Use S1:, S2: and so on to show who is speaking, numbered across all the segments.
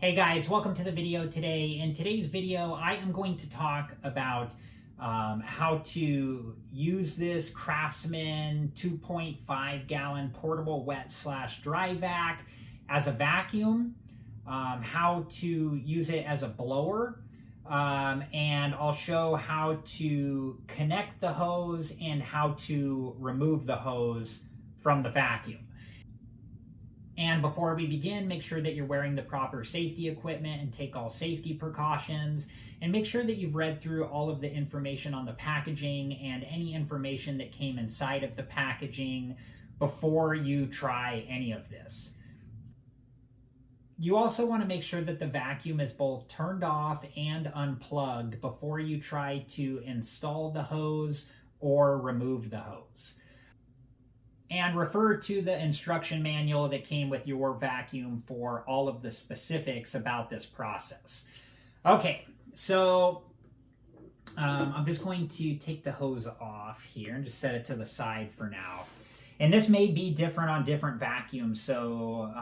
S1: Hey guys, welcome to the video today. In today's video, I am going to talk about how to use this Craftsman 2.5 gallon portable wet/dry vac as a vacuum, how to use it as a blower, and I'll show how to connect the hose and how to remove the hose from the vacuum. And before we begin, make sure that you're wearing the proper safety equipment and take all safety precautions. And make sure that you've read through all of the information on the packaging and any information that came inside of the packaging before you try any of this. You also want to make sure that the vacuum is both turned off and unplugged before you try to install the hose or remove the hose. And refer to the instruction manual that came with your vacuum for all of the specifics about this process. Okay, so I'm just going to take the hose off here and just set it to the side for now. And this may be different on different vacuums, so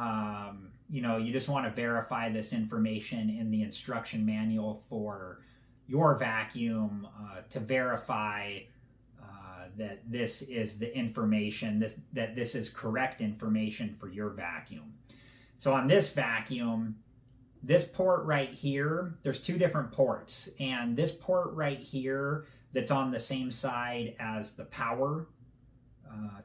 S1: you just want to verify this information in the instruction manual for your vacuum to verify that this is the information, that this is correct information for your vacuum. So on this vacuum, this port right here, there's two different ports, and this port right here that's on the same side as the power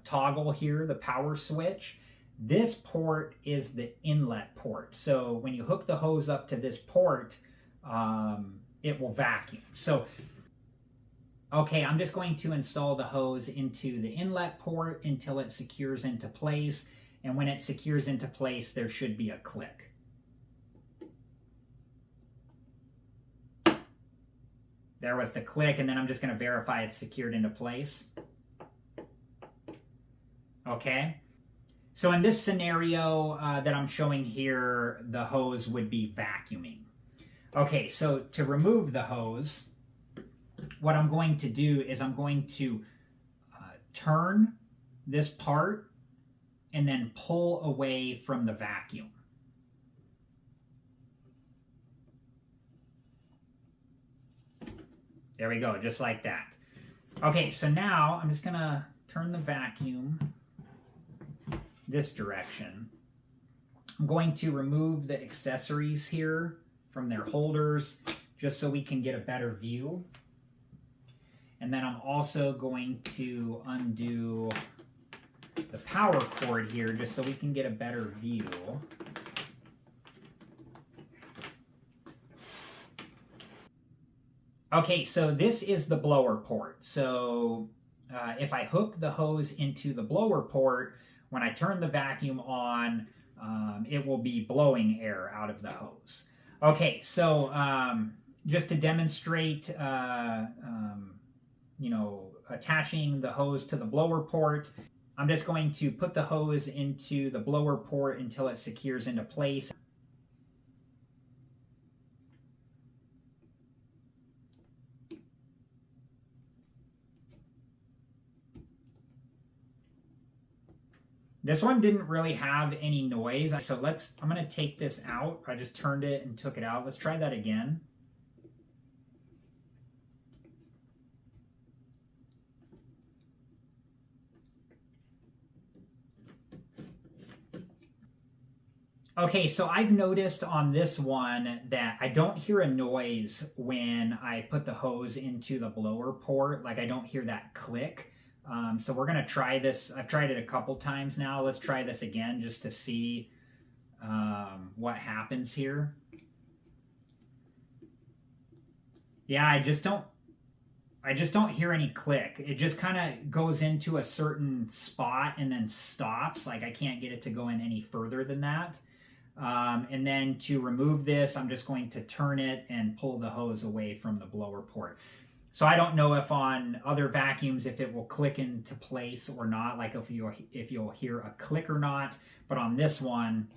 S1: toggle here, the power switch, this port is the inlet port. So when you hook the hose up to this port, it will vacuum. So okay, I'm just going to install the hose into the inlet port until it secures into place. And when it secures into place, there should be a click. There was the click, and then I'm just going to verify it's secured into place. Okay. So in this scenario that I'm showing here, the hose would be vacuuming. Okay, so to remove the hose, what I'm going to do is I'm going to turn this part and then pull away from the vacuum. There we go, just like that. Okay, so now I'm just gonna turn the vacuum this direction. I'm going to remove the accessories here from their holders just so we can get a better view. And then I'm also going to undo the power cord here just so we can get a better view. Okay, so this is the blower port. So if I hook the hose into the blower port, when I turn the vacuum on, it will be blowing air out of the hose. Okay, so just to demonstrate attaching the hose to the blower port, I'm just going to put the hose into the blower port until it secures into place. This one didn't really have any noise, so I'm going to take this out. I just turned it and took it out. Let's try that again. Okay, so I've noticed on this one that I don't hear a noise when I put the hose into the blower port. Like I don't hear that click. So we're gonna try this. I've tried it a couple times now. Let's try this again just to see what happens here. Yeah, I just don't hear any click. It just kind of goes into a certain spot and then stops. Like I can't get it to go in any further than that. And then to remove this, I'm just going to turn it and pull the hose away from the blower port. So I don't know if on other vacuums, if it will click into place or not, like if you'll hear a click or not. But on this one,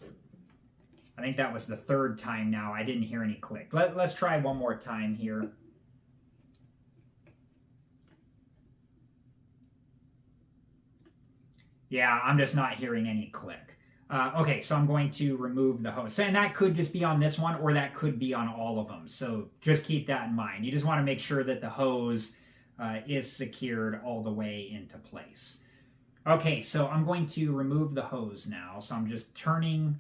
S1: I think that was the third time now, I didn't hear any click. Let's try one more time here. Yeah, I'm just not hearing any click. Okay, so I'm going to remove the hose. And that could just be on this one, or that could be on all of them. So just keep that in mind. You just want to make sure that the hose is secured all the way into place. Okay, so I'm going to remove the hose now. So I'm just turning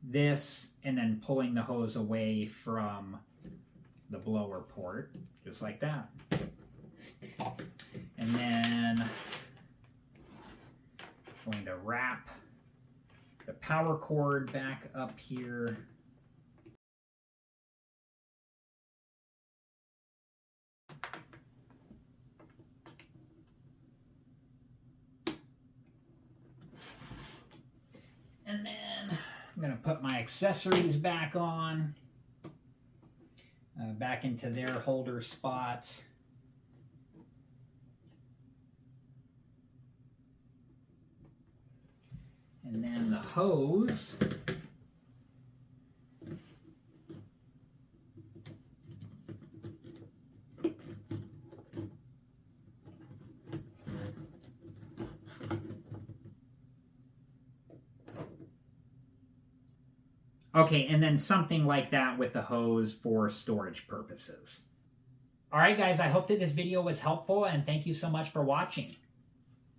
S1: this and then pulling the hose away from the blower port, just like that. And then I'm going to wrap the power cord back up here. And then I'm going to put my accessories back on, back into their holder spots. And then the hose. Okay, and then something like that with the hose for storage purposes. All right, guys, I hope that this video was helpful, and thank you so much for watching.